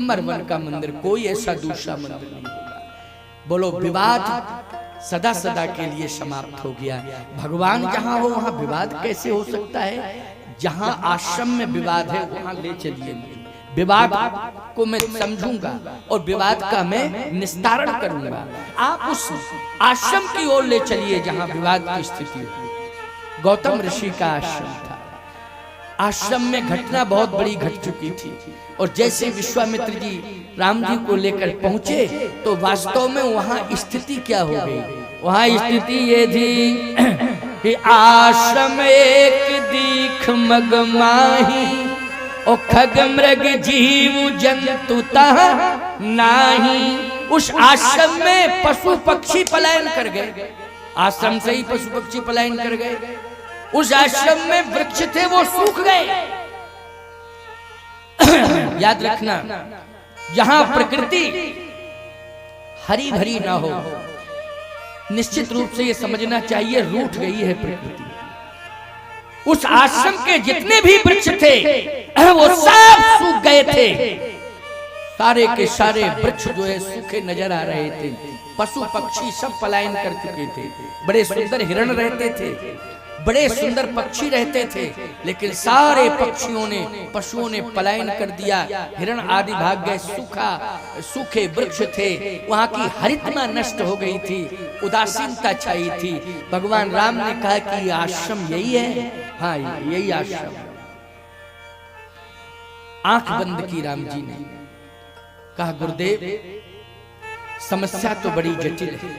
Number 1 का मंदिर, कोई ऐसा दूसरा मंदिर नहीं होगा। बोलो विवाद सदा सदा के लिए समाप्त हो गया। भगवान जहां हो वहां विवाद कैसे हो सकता है? जहां आश्रम में विवाद है वहां ले चलिए, विवाद को मैं समझूंगा और विवाद का मैं निस्तारण करूंगा। आप उस आश्रम की ओर ले चलिए जहां विवाद की स्थिति हो। गौतम ऋषि का आश्रम था। आश्रम में घटना बहुत बड़ी घट चुकी थी और जैसे विश्वामित्र जी राम जी को लेकर पहुंचे तो वास्तव में वहां स्थिति क्या हो गई? वहां स्थिति ये थी कि आश्रम एक दीख मगमाही और खग मृग जीव जंतु तह नाही। उस आश्रम में पशु पक्षी पलायन कर गए। आश्रम से ही पशु पक्षी पलायन कर गए। उस आश्रम में वृक्ष थे वो सूख गए। याद रखना, जहां प्रकृति हरी भरी ना हो, निश्चित रूप से ये समझना चाहिए रूठ गई है प्रकृति। उस आश्रम के जितने भी वृक्ष थे वो सब सूख गए थे। सारे के सारे वृक्ष जो है सूखे नजर आ रहे थे। पशु पक्षी सब पलायन कर चुके थे। बड़े सुंदर हिरण रहते थे, बड़े सुंदर पक्षी रहते थे, लेकिन सारे पक्षियों ने पशुओं ने पलायन कर दिया। हिरण आदि भाग गए। सूखे वृक्ष थे, वहां की हरितमा नष्ट हो गई थी, उदासीनता छाई थी। भगवान राम ने कहा कि ये आश्रम यही है। हाँ, यही आश्रम। आंख बंद की राम जी ने कहा, गुरुदेव समस्या तो बड़ी जटिल है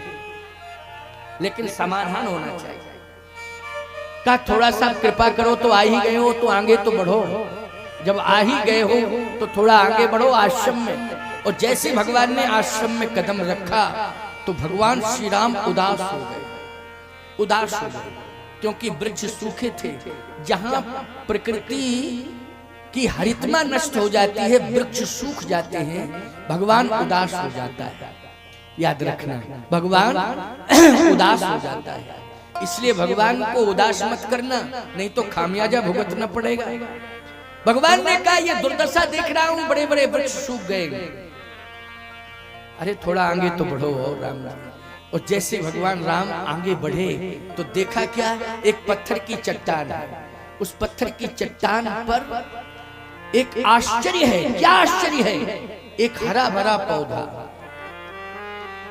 लेकिन समाधान होना चाहिए। का थोड़ा सा कृपा करो, तो आ ही गए हो तो आगे तो बढ़ो। जब आ ही गए हो तो थोड़ा आगे बढ़ो आश्रम में। और जैसे भगवान ने आश्रम में कदम रखा तो भगवान श्री राम उदास हो गए। उदास हो गए क्योंकि वृक्ष सूखे थे। जहां प्रकृति की हरितमा नष्ट हो जाती है, वृक्ष सूख जाते हैं, भगवान उदास हो जाता है। याद रखना, भगवान उदास हो जाता है। इसलिए भगवान को उदास मत करना, नहीं तो खामियाजा भुगतना पड़ेगा। भगवान ने कहा, ये दुर्दशा देख रहा हूं, बड़े बड़े वृक्ष सूख गए। अरे थोड़ा आगे तो बढ़ो। और राम और जैसे भगवान राम आगे बढ़े तो देखा क्या, एक पत्थर की चट्टान। उस पत्थर की चट्टान पर एक आश्चर्य है। क्या आश्चर्य है? एक हरा भरा पौधा।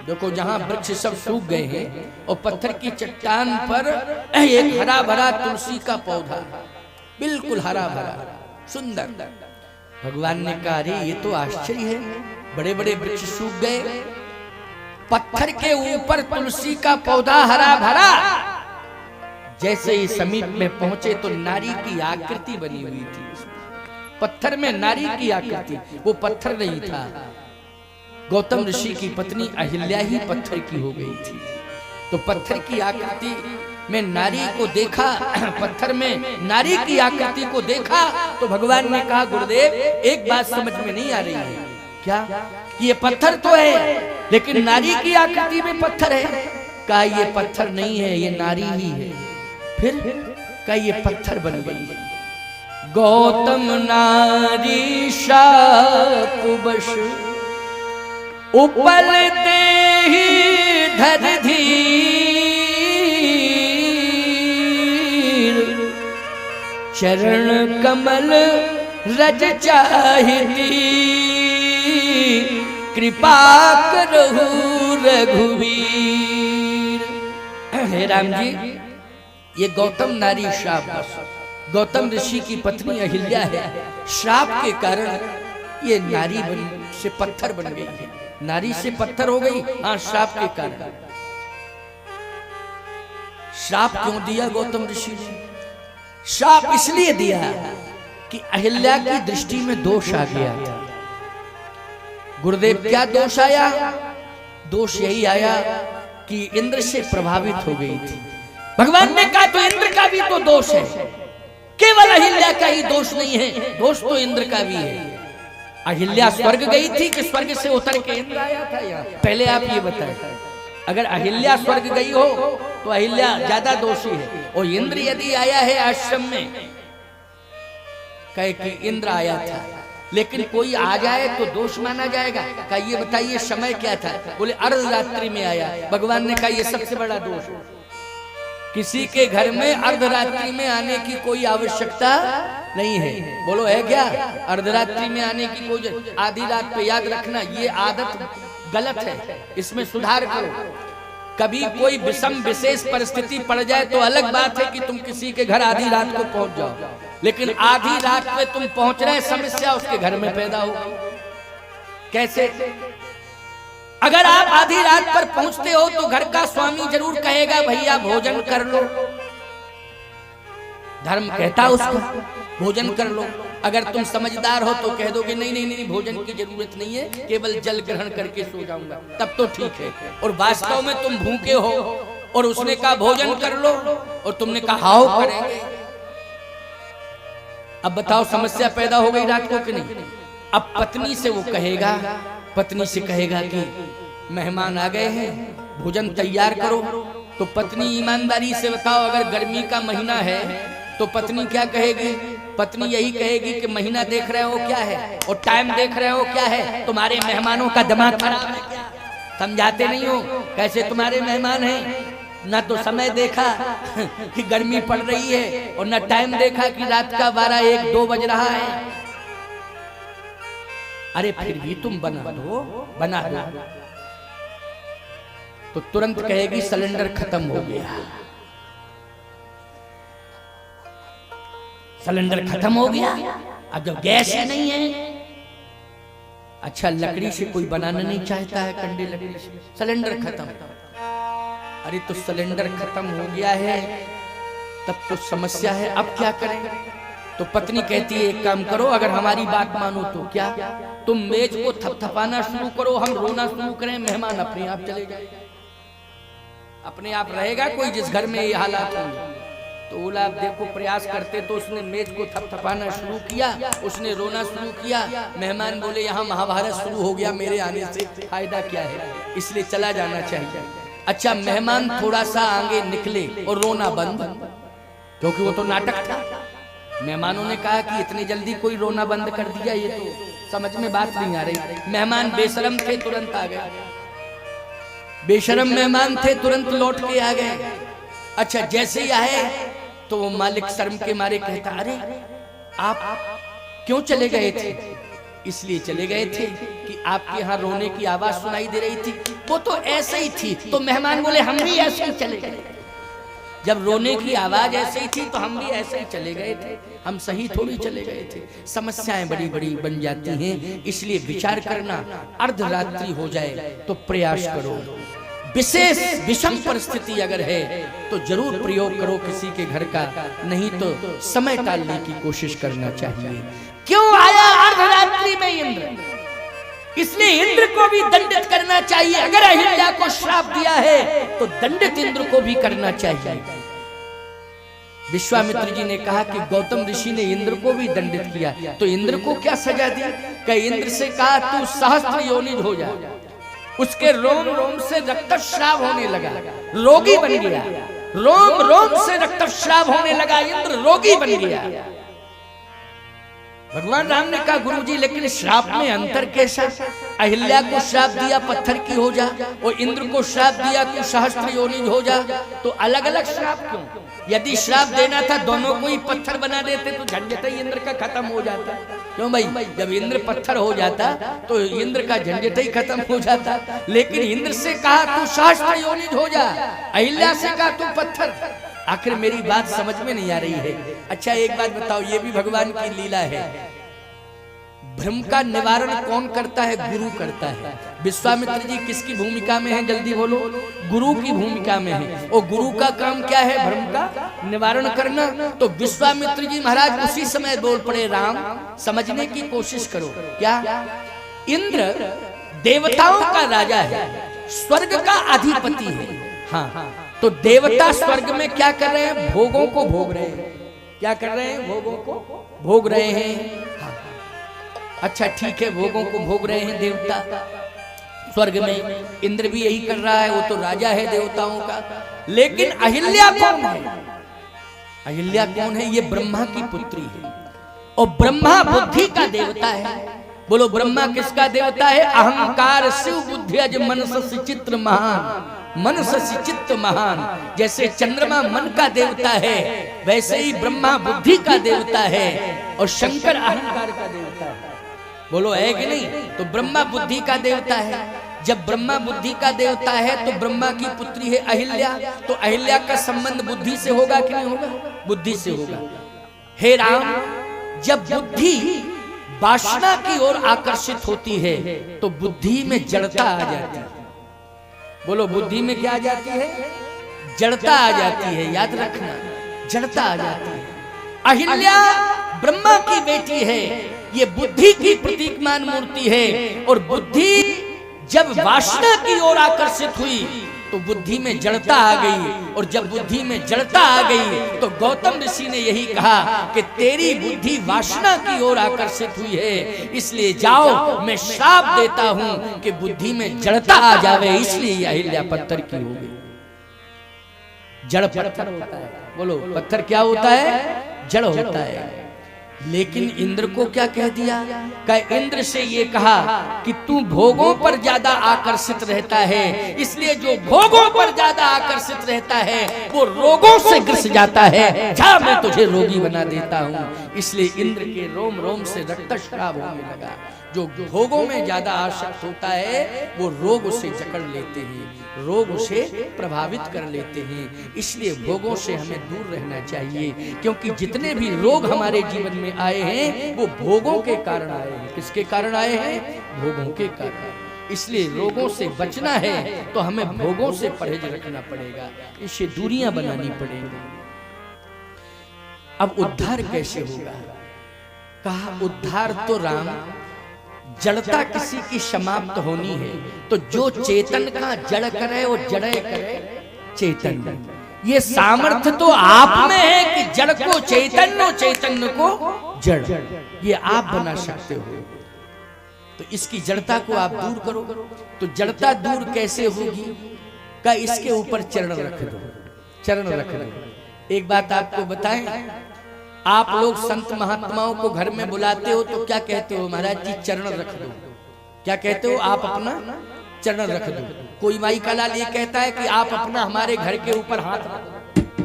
देखो, जहां वृक्ष सब सूख गए हैं और पत्थर की चट्टान पर एक हरा भरा तुलसी का पौधा, बिल्कुल हरा भरा सुंदर। भगवान ने कहा, अरे ये तो आश्चर्य है, बड़े बड़े वृक्ष सूख गए, पत्थर के ऊपर तुलसी का पौधा हरा भरा। जैसे ही समीप में पहुंचे तो नारी की आकृति बनी हुई थी। पत्थर में नारी की आकृति, वो पत्थर नहीं था। गौतम ऋषि की पत्नी अहिल्या ही पत्थर की हो गई थी। तो पत्थर की आकृति में नारी को देखा, पत्थर में नारी की आकृति को देखा तो भगवान ने कहा, गुरुदेव एक बात समझ में नहीं आ रही है। क्या? कि ये पत्थर तो है लेकिन नारी की आकृति में पत्थर है। कहा, ये पत्थर नहीं है, ये नारी ही है। फिर कहा, ये पत्थर बन गई है। गौतम नारी शाप बश उपल देहि धर धीर, चरण कमल रज चाहती, कृपा करहु रघुवीर। हे राम जी, ये गौतम नारी श्राप बश, गौतम ऋषि की पत्नी अहिल्या है। श्राप के कारण ये नारी से पत्थर बन गई है। नारी से पत्थर हो गई। हाँ, श्राप के कारण। श्राप क्यों दिया गौतम ऋषि ने? श्राप इसलिए दिया कि अहिल्या की दृष्टि में दोष आ गया था। गुरुदेव, क्या दोष आया? दोष यही आया कि इंद्र से प्रभावित हो गई थी। भगवान ने कहा, तो इंद्र का भी तो दोष है, केवल अहिल्या का ही दोष नहीं है, दोष तो इंद्र का भी है। अहिल्या स्वर्ग गई थी कि स्वर्ग से उतर के इंद्र आया था? यहाँ पहले आप ये बताएं। अगर अहिल्या स्वर्ग गई हो तो अहिल्या ज्यादा दोषी है। और इंद्र यदि आया है आश्रम में, कहे कि इंद्र आया था, लेकिन कोई आ जाए तो दोष माना जाएगा। कहा ये बताइए समय क्या था? बोले अर्धरात्रि में आया। भगवान ने कहा ये सबसे बड़ा दोष है, किसी के घर में अर्धरात्रि में आने की कोई आवश्यकता नहीं है। बोलो है क्या? अर्धरात्रि में आने की कोई, आधी रात पे, याद रखना ये आदत गलत है, इसमें सुधार करो। कभी कोई विषम विशेष परिस्थिति पड़ जाए तो अलग बात है कि तुम किसी के घर आधी रात को पहुंच जाओ, लेकिन आधी रात में तुम पहुंच रहे, समस्या उसके घर में पैदा हो। कैसे? अगर आप आधी रात पर पहुंचते हो तो घर का स्वामी जरूर कहेगा भैया भोजन कर लो, धर्म कहता उसको भोजन कर लो। अगर तुम समझदार हो तो कह दोगे नहीं नहीं नहीं, भोजन की जरूरत नहीं है, केवल जल ग्रहण करके सो जाऊंगा, तब तो ठीक है। और वास्तव में तुम भूखे हो और उसने कहा भोजन कर लो और तुमने कहा हाओ करेंगे। अब बताओ समस्या पैदा हो गई रात को कि नहीं? अब पत्नी से वो कहेगा, पत्नी से कहेगा कि मेहमान आ गए हैं, भोजन तैयार करो। तो पत्नी ईमानदारी से बताओ, अगर गर्मी का महीना है तो पत्नी क्या कहेगी? पत्नी यही कहेगी कि महीना देख रहे हो क्या है और टाइम देख रहे हो क्या है, तुम्हारे मेहमानों का दिमाग खराब है क्या? समझाते नहीं हो कैसे तुम्हारे मेहमान हैं? ना तो समय देखा कि गर्मी पड़ रही है और ना टाइम देखा कि रात का 12-1-2 बज रहा है। अरे फिर भी तुम बना दो, बना दो। तो तुरंत कहेगी सिलेंडर खत्म हो गया, सिलेंडर खत्म हो गया, अब जब गैस ही नहीं है। अच्छा लकड़ी से कोई बनाना नहीं चाहता है, कंडे लकड़ी से, सिलेंडर खत्म। अरे तो सिलेंडर खत्म हो गया है, तब तो समस्या है, अब क्या करें? तो पत्नी कहती है एक काम करो, अगर हमारी बात मानो तो क्या, तुम मेज को थपथपाना शुरू करो, हम रोना शुरू करें, मेहमान अपने आप चले जाए, अपने आप रहेगा कोई जिस घर में ये हालात होंगे। तो बोला आप देखो प्रयास करते तो उसने मेज को थपथपाना शुरू किया, उसने रोना शुरू किया। मेहमान बोले यहाँ महाभारत शुरू हो गया, मेरे आने से फायदा क्या है, इसलिए चला जाना चाहिए। अच्छा मेहमान थोड़ा सा आगे निकले और रोना बंद, क्योंकि वो तो नाटक था। मेहमानों ने कहा कि इतनी जल्दी कोई रोना बंद कर दिया, ये तो समझ में बात नहीं आ रही। मेहमान बेशरम थे, तुरंत आ गए, बेशरम मेहमान थे, तुरंत लौट के आ गए। अच्छा जैसे ही आए तो वो मालिक शर्म के मारे कहता अरे आप क्यों चले गए थे? इसलिए चले गए थे कि आपके यहाँ रोने की आवाज सुनाई दे रही थी, वो तो ऐसे ही थी। तो मेहमान बोले हम भी ऐसे ही चले गए, जब रोने की आवाज ऐसे ही थी तो हम भी ऐसे ही चले गए थे, हम सही थोड़ी चले गए थे। समस्याएं बड़ी बड़ी बन जाती हैं, इसलिए विचार करना, अर्धरात्रि हो जाए तो प्रयास करो। विशेष विषम परिस्थिति अगर है तो जरूर प्रयोग करो किसी के घर का, नहीं तो समय टालने की कोशिश करना चाहिए। क्यों आया अर्धरात्रि में इंद्र? इसलिए इंद्र को भी दंडित करना चाहिए। अगर अहिल्या को श्राप दिया है तो दंडित इंद्र को भी करना चाहिए। विश्वामित्र जी ने कहा कि गौतम ऋषि ने इंद्र को भी दंडित किया, तो इंद्र को क्या सजा दी? कि इंद्र से कहा तू सहस्त्र योनिज हो जा। उसके रोम रोम से रक्तस्राव होने लगा, रोगी बन गया। रोम रोम से रक्तस्राव होने लगा, इंद्र रोगी बन गया। भगवान राम ने कहा गुरुजी लेकिन श्राप में अंतर कैसा? अहिल्या को श्राप दिया पत्थर की हो जा, और इंद्र को श्राप दिया तू सहस्त्र योनिज हो जा, तो अलग अलग श्राप क्यों? यदि श्राप देना था दोनों को ही पत्थर बना देते तो झंझट ही इंद्र का खत्म हो जाता। क्यों भाई? जब इंद्र पत्थर हो जाता तो इंद्र का झंझट ही खत्म हो जाता। लेकिन इंद्र से कहा तू सहस्त्र योनिज हो जा, अहिल्या से कहा तू पत्थर। आखिर मेरी बात समझ में नहीं आ रही है। अच्छा एक बात बताओ, ये भी भगवान की लीला है। भ्रम का निवारण कौन करता है? गुरु करता है। विश्वामित्र जी किसकी भूमिका में है? जल्दी बोलो। गुरु की भूमिका में है। और गुरु का काम क्या है? भ्रम का निवारण करना। तो विश्वामित्र जी महाराज उसी समय बोल पड़े राम समझने की कोशिश करो। क्या? इंद्र देवताओं का राजा है, स्वर्ग का अधिपति है। हाँ, तो देवता स्वर्ग में क्या कर रहे हैं? भोगों को भोग रहे हैं। क्या कर रहे हैं? भोगों को भोग रहे हैं। हाँ। अच्छा ठीक है, भोगों को भोग रहे हैं देवता स्वर्ग में। इंद्र भी यही कर रहा है, वो तो राजा है देवताओं का। लेकिन अहिल्या कौन है? अहिल्या कौन है? ये ब्रह्मा की पुत्री है। और ब्रह्मा बुद्धि का देवता है। बोलो ब्रह्मा किसका देवता है? अहंकार शिव बुद्धि अज मनस चित्र महान, मनस चित्त महान। जैसे चंद्रमा मन का देवता है, वैसे ही ब्रह्मा बुद्धि का देवता है और शंकर अहंकार का देवता है। बोलो है कि नहीं? तो ब्रह्मा बुद्धि का देवता है। जब ब्रह्मा बुद्धि का देवता है तो ब्रह्मा की पुत्री है अहिल्या, तो अहिल्या का संबंध बुद्धि से होगा कि नहीं होगा? बुद्धि से होगा। हे राम, जब बुद्धि वासना की ओर आकर्षित होती है तो बुद्धि में जड़ता आ जाती है। बोलो बुद्धि में क्या आ जाती है? जड़ता आ जाती है। याद रखना, जड़ता आ जाती है। अहिल्या ब्रह्मा की बेटी है, ये बुद्धि की प्रतीकमान मूर्ति है। और बुद्धि जब वासना की ओर आकर्षित हुई तो बुद्धि में जड़ता आ गई, और जब बुद्धि में जड़ता आ गई तो गौतम ऋषि ने यही कहा कि तेरी बुद्धि वासना की ओर आकर्षित हुई है, इसलिए जाओ मैं श्राप देता हूं कि बुद्धि में जड़ता आ जावे, इसलिए अहिल्या पत्थर की हो गई। जड़ पत्थर होता है। बोलो पत्थर क्या होता है? जड़ होता है। लेकिन इंद्र को क्या कह दिया? इंद्र से ये कहा कि तू भोगों पर ज्यादा आकर्षित रहता है, इसलिए जो भोगों पर ज्यादा आकर्षित रहता है वो रोगों से ग्रस्त जाता है। जा मैं तुझे रोगी बना देता हूँ। इसलिए इंद्र के रोम रोम से रक्तस्राव होने लगा। जो भोगों में ज्यादा आसक्त होता है वो रोग उसे जकड़ लेते हैं, रोग उसे प्रभावित कर लेते हैं। इसलिए भोगों से हमें दूर रहना चाहिए, क्योंकि जितने भी रोग हमारे जीवन में आए हैं वो भोगों के कारण आए हैं। किसके कारण आए हैं? भोगों के कारण। इसलिए रोगों से बचना है तो हमें भोगों से परहेज रखना पड़ेगा, इससे दूरियां बनानी पड़ेगी। अब उद्धार कैसे होगा? कहा उद्धार तो राम, जड़ता किसी की समाप्त होनी है तो जो चेतन का जड़ करे वो जड़े करे चेतन। ये सामर्थ्य तो आप में है कि जड़ को चैतन्य और चैतन्य को जड़, ये आप बना सकते हो। तो इसकी जड़ता को आप दूर करो। तो जड़ता दूर कैसे होगी? का इसके ऊपर चरण रख दो, चरण रख दो। एक बात आपको बताएं, आप लोग संत महात्माओं को घर में बुलाते हो तो क्या कहते हो? महाराज जी चरण रख दो। क्या कहते हो? आप अपना चरण रख दो। कोई माई का लाल ये कहता है कि आप अपना हमारे घर के ऊपर हाथ रख दो।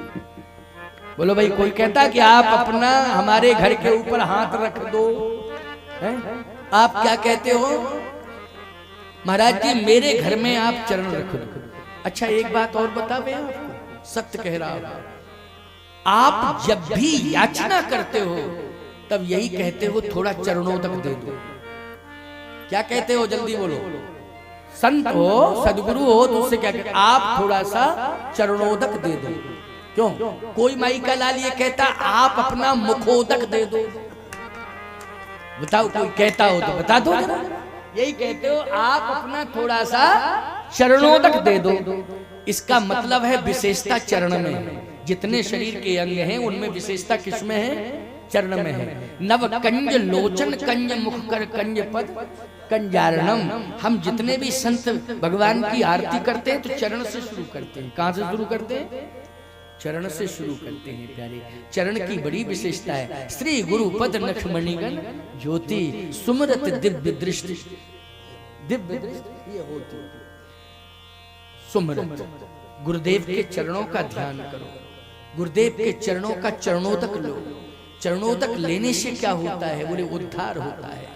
बोलो भाई, कोई कहता है कि आप अपना हमारे घर के ऊपर हाथ रख दो, है? आप क्या कहते हो? महाराज जी मेरे घर में आप चरण रख दो। अच्छा एक बात और बता मैं आपको, सत्य कह रहा हूं, आप जब भी याचना करते हो तब यही कहते हो थोड़ा चरणों तक दे दो। क्या कहते हो? जल्दी बोलो। संत हो, सदगुरु हो तो उससे क्या कहते? आप थोड़ा सा चरणोदक दे दो। क्यों? कोई माई का लाल ये कहता आप अपना मुखोदक दे दो। बताओ, कोई कहता हो तो बता दो। यही कहते हो आप अपना थोड़ा सा चरणोदक दे दो। इसका मतलब है विशेषता चरण में है। जितने शरीर के अंग हैं उनमें विशेषता किसमें है? चरण में है। नव कंज लोचन कंज मुख कर कंज पद कंजारणम। हम जितने भी संत भगवान की आरती करते हैं तो चरण से शुरू करते हैं। कहां से शुरू करते हैं? चरण से शुरू करते हैं प्यारे। चरण की बड़ी विशेषता है। श्री गुरु पद नख मणिगण ज्योति सुमरत दिव्य दृष्टि, दिव्य दृष्टि ये होती सुमरत। गुरुदेव के चरणों का ध्यान करो, गुरुदेव के चरणों का चरणोदक लो। चरणोदक लेने से क्या होता है? बोले उद्धार होता है।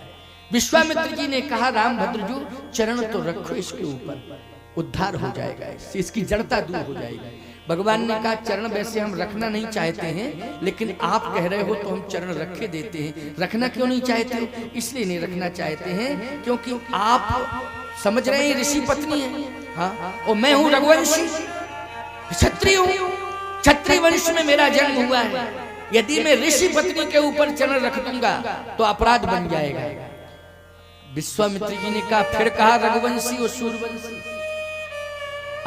विश्वामित्र जी ने कहा राम भद्रजू चरण तो रखो इसके ऊपर, उद्धार हो जाएगा, इसकी जड़ता दूर हो जाएगी। भगवान ने कहा चरण वैसे हम रखना नहीं चाहते हैं, लेकिन आप कह रहे हो तो हम चरण रखे देते हैं। रखना क्यों नहीं चाहते हो? इसलिए नहीं रखना चाहते हैं क्योंकि आप समझ रहे हैं ऋषि पत्नी है, हाँ, और मैं हूं रघुवंशी, क्षत्रिय हूं, क्षत्रिय वंश में मेरा जन्म हुआ है। यदि मैं ऋषि पत्नी के ऊपर चरण रख दूंगा तो अपराध बन जाएगा। विश्वामित्र जी ने कहा, फिर कहा रघुवंशी और सूर्यवंशी।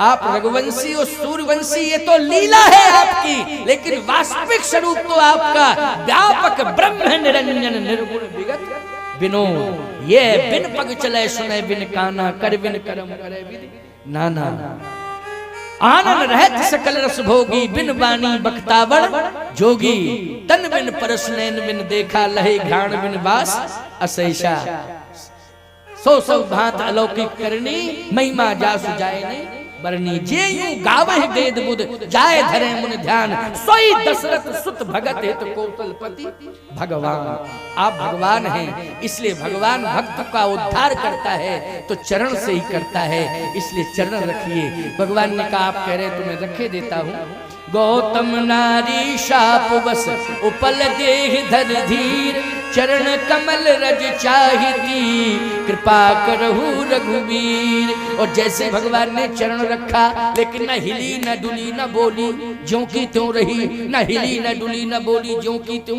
आप रघुवंशी और सूर्यवंशी ये तो लीला है आपकी, लेकिन वास्तविक स्वरूप तो आपका व्यापक ब्रह्म निरंजन निर्गुण विगत विनोद। ये बिन पग चले सुने बिन काना, कर बिन कर्म करे बिन नाना। आनन रहत सकल रस भोगी, बिन बानी बख्तावर जोगी। तन बिन परस नैन बिन देखा, लहे घ्राण बिन बास असैसा। सो सब भांत अलौकिक करनी, महिमा जासु जाए नहीं बरनी। जे यूं गावह वेद बुध, जाए धरे मुन ध्यान। सोई दशरथ सुत भगत हित, कौशलपति भगवान। आप भगवान हैं, इसलिए भगवान भक्त का उद्धार करता है तो चरण से ही करता है, इसलिए चरण रखिए। भगवान ने कहा आप कह रहे तो मैं रखे देता हूँ। गौतम नारी शाप बस, उपल देह धर धीर। चरण कमल रज चाहिती, कृपा करहु रघुवीर। और जैसे भगवान ने चरण रखा, लेकिन न हिली न डुली न बोली, ज्यों की त्यों रही। न हिली न डुली न बोली, ज्यों की त्यों।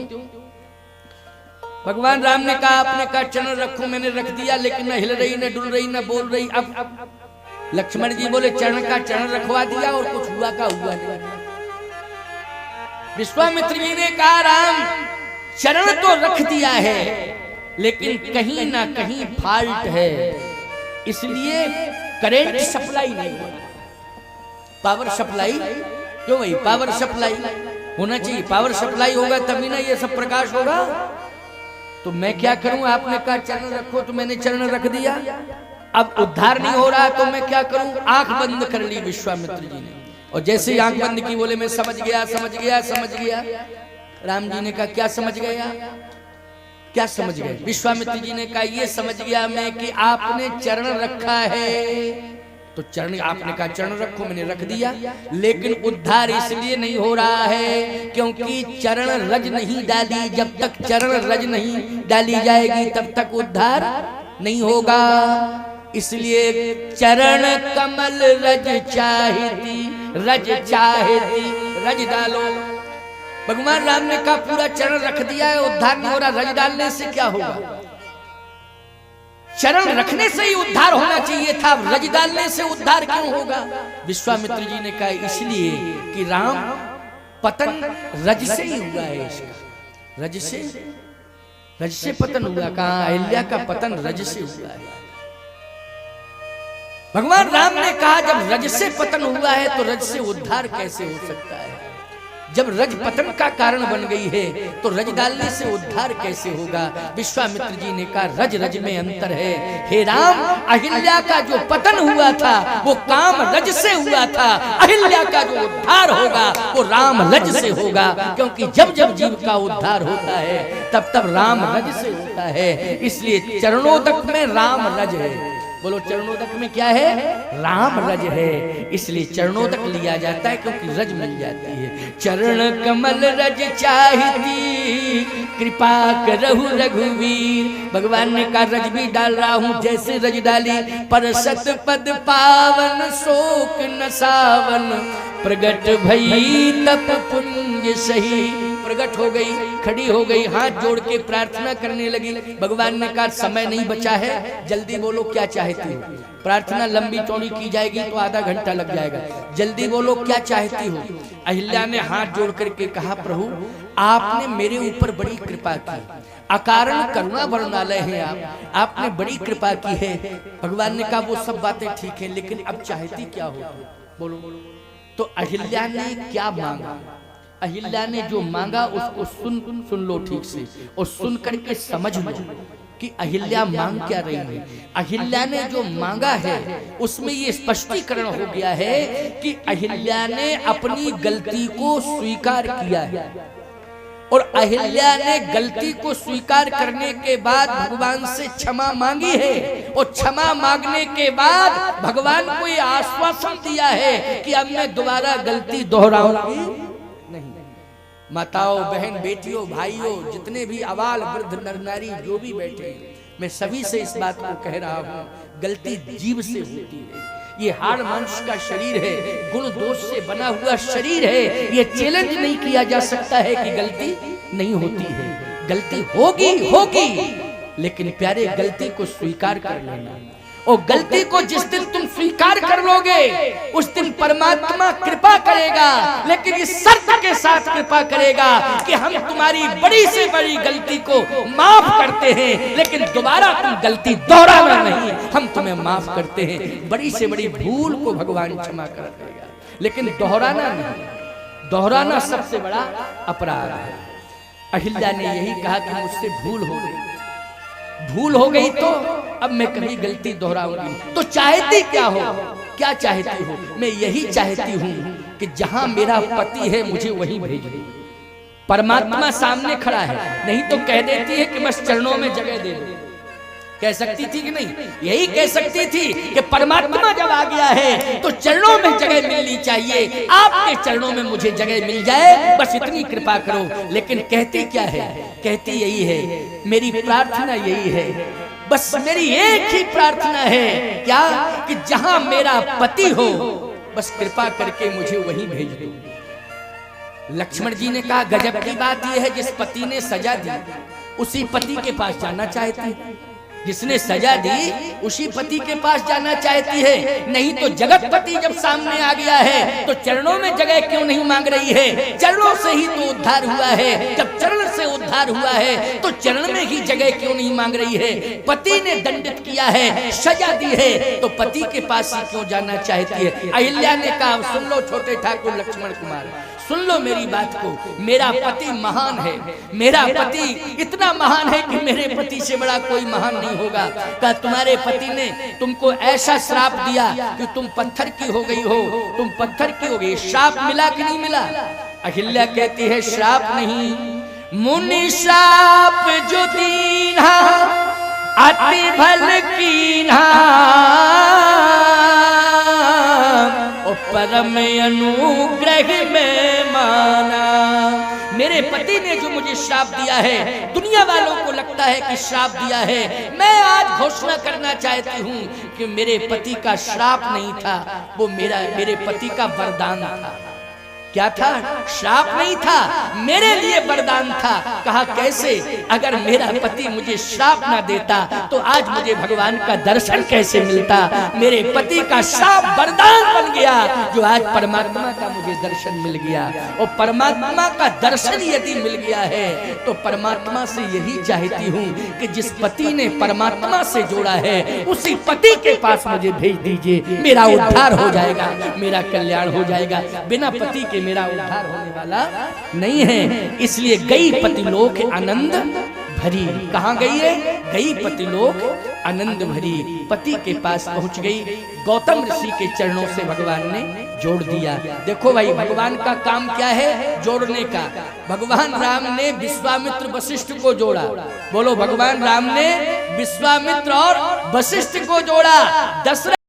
भगवान राम ने कहा आपने कहा चरण रखो, मैंने रख दिया, लेकिन न हिल रही न डुल रही न बोल रही। अब लक्ष्मण जी बोले चरण का चरण रखवा दिया और कुछ हुआ का हुआ नहीं। विश्वामित्र जी ने कहा राम चरण तो रख दिया है, लेकिन कहीं ना कहीं फॉल्ट है, इसलिए करंट सप्लाई नहीं हो। पावर सप्लाई क्यों भाई? पावर सप्लाई होना चाहिए, पावर सप्लाई होगा तभी ना ये सब प्रकाश होगा। तो मैं क्या करूं? आपने कहा चरण रखो तो मैंने चरण रख दिया, अब उद्धार नहीं हो रहा तो मैं क्या करूं? आंख बंद कर ली विश्वामित्र जी ने, और जैसे ही आंख बंद की बोले मैं समझ गया समझ गया समझ गया। राम जी ने कहा क्या समझ गया? क्या समझ गए? विश्वामित्र जी ने कहा ये समझ गया मैं कि आपने चरण रखा है, तो चरण आपने कहा चरण रखो, मैंने रख दिया, लेकिन उद्धार इसलिए नहीं हो रहा है क्योंकि चरण रज नहीं डाली। जब तक चरण रज नहीं डाली जाएगी तब तक उद्धार नहीं होगा। इसलिए चरण कमल रज चाहिती, रज चाहिती, रज डालो। भगवान राम ने कहा पूरा चरण रख दिया है, उद्धार नहीं हो रहा, रज डालने से क्या होगा? चरण रखने से ही उद्धार होना चाहिए था, रज डालने से उद्धार क्यों होगा? विश्वामित्र जी ने कहा इसलिए कि राम पतन रज से ही हुआ है, इसका रज से पतन हुआ। कहा अहिल्या का पतन रज से हुआ है। भगवान राम ने कहा जब रज से पतन हुआ है तो रज से उद्धार कैसे हो सकता है? जब रज पतन का कारण बन गई है तो रज डालने से उद्धार कैसे होगा? विश्वामित्र जी ने कहा रज रज में अंतर है। हे राम, अहिल्या का जो पतन हुआ था वो काम रज से हुआ था, अहिल्या का जो उद्धार होगा वो राम रज से होगा, क्योंकि जब जब जीव का उद्धार होता है तब तब राम रज से होता है। इसलिए चरणोदक में राम रज है। बोलो चरणोदक में क्या है? राम रज है, इसलिए चरणोदक लिया जाता है क्योंकि रज मिल जाती है। चरण कमल रज चाहिती, कृपा करहु रघुवीर। भगवान ने कहा रज भी डाल रहा हूं जैसे रज डाली, पर सत पद पावन शोक न सावन। प्रगट भई तप पुंज सही, प्रगट हो गई, खड़ी हो गई, हाथ जोड़ के प्रार्थना करने लगी। भगवान ने कहा समय नहीं बचा है, जल्दी बोलो क्या चाहती हो। प्रार्थना लंबी चौड़ी की जाएगी तो आधा घंटा लग जाएगा, जल्दी बोलो क्या चाहती हो। अहिल्या ने हाथ जोड़ करके कहा प्रभु आपने मेरे ऊपर बड़ी कृपा की, अकारण करुणा वर्णालय है आपने बड़ी कृपा की है। भगवान ने कहा वो सब बातें ठीक है, लेकिन अब चाहती क्या हो? बोलो। तो अहिल्या ने क्या मांगा? अहिल्या ने जो मांगा उसको सुन लो ठीक से, और सुन करके समझ लो कि अहिल्या मांग क्या रही है। अहिल्या ने जो मांगा है उसमें ये स्पष्टीकरण हो गया है कि अहिल्या ने अपनी गलती को स्वीकार किया है, और अहिल्या ने गलती को स्वीकार करने के बाद भगवान से क्षमा मांगी है, और क्षमा मांगने के बाद भगवान को ये आश्वासन दिया है कि अब मैं दोबारा गलती दोहराऊंगी नहीं। माताओं, बहन, बेटियों, भाइयों, जितने भी अबाल वृद्ध नर नारी जो भी बैठे हैं, मैं सभी से इस बात को कह रहा हूँ, गलती जीव से होती है। ये हाड़ मांस का शरीर है, गुण दोष से बना हुआ शरीर है, ये चैलेंज नहीं किया जा सकता है कि गलती नहीं होती है। गलती होगी, लेकिन प्यारे गलती को स्वीकार कर लेना, और गलती को जिस दिन तुम स्वीकार कर लोगे उस दिन परमात्मा कृपा करेगा, लेकिन इस शर्त के साथ कृपा करेगा कि हम तुम्हारी बड़ी से बड़ी गलती को माफ करते हैं, लेकिन दोबारा तुम गलती दोहराना नहीं, हम तुम्हें माफ करते हैं। बड़ी से बड़ी भूल को भगवान क्षमा कर देगा, लेकिन दोहराना नहीं, दोहराना सबसे बड़ा अपराध है। अहिल्या ने यही कहा कि मुझसे भूल हो गई, भूल हो गई तो अब मैं कभी गलती दोहराऊंगी। तो चाहती क्या हो, क्या चाहती हो? मैं यही चाहती हूँ कि जहां मेरा पति है मुझे वहीं भेज दो। परमात्मा सामने खड़ा है, नहीं तो कह देती है कि बस चरणों में जगह दे दो। कह सकती थी कि नहीं? यही कह सकती थी कि परमात्मा जब आ गया है तो चरणों में जगह मिलनी चाहिए, आपके चरणों में मुझे जगह मिल जाए, बस इतनी कृपा करो। लेकिन कहती क्या है? कहती यही है, मेरी प्रार्थना यही है, बस मेरी एक ही प्रार्थना है, क्या? कि जहां मेरा पति हो बस कृपा करके मुझे वहीं भेज दो। लक्ष्मण जी ने कहा, गजब की बात यह है, जिस पति ने सजा दी उसी पति के पास जाना चाहती है, जिसने सजा दी उसी पति के पास जाना चाहती है। नहीं तो जगतपति जब सामने आ गया है तो चरणों में जगह क्यों नहीं मांग रही है? चरणों से ही तो उद्धार हुआ है, जब चरण से उद्धार हुआ है तो चरण में ही जगह क्यों नहीं मांग रही है? पति ने दंडित किया है, सजा दी है, तो पति के पास ही क्यों जाना चाहती है? अहिल्या ने कहा, सुन लो छोटे ठाकुर लक्ष्मण कुमार, सुन लो मेरी बात को, मेरा पति महान है, मेरा पति इतना महान है कि मेरे पति से बड़ा कोई महान नहीं होगा। क्या तुम्हारे पति ने तुमको ऐसा श्राप दिया कि तुम पत्थर की हो गई हो, तुम पत्थर की हो गई? श्राप मिला कि नहीं मिला? अहिल्या कहती है, श्राप नहीं, मुनि श्राप जो दीन्हा अति भल कीन्हा, परम अनुग्रह में माना। मेरे पति ने जो मुझे श्राप दिया है, दुनिया वालों को लगता है कि श्राप दिया है, मैं आज घोषणा करना चाहती हूँ कि मेरे पति का श्राप नहीं था, वो मेरे पति का वरदान था। क्या था? श्राप नहीं था, मेरे लिए वरदान था। कहा कैसे? अगर मेरा पति मुझे श्राप ना देता तो आज मुझे भगवान का दर्शन कैसे मिलता? मेरे पति का श्राप वरदान बन गया, जो आज परमात्मा का मुझे दर्शन मिल गया। और परमात्मा का दर्शन यदि मिल गया है तो परमात्मा से यही चाहती हूँ कि जिस पति ने परमात्मा से जोड़ा है उसी पति के पास मुझे भेज दीजिए, मेरा उद्धार हो जाएगा, मेरा कल्याण हो जाएगा। बिना पति के मेरा उद्धार होने वाला नहीं है। इसलिए गई पतिलोक आनंद भरी। कहां गई है? गई पतिलोक आनंद भरी, पति के पास पहुंच गई। गौतम ऋषि के चरणों से भगवान ने जोड़ दिया। देखो भाई, भगवान का काम क्या है? जोड़ने का। भगवान राम ने विश्वामित्र वशिष्ठ को जोड़ा। बोलो, भगवान राम ने विश्वामित्र और वशिष्ठ को जोड़ा। दशरथ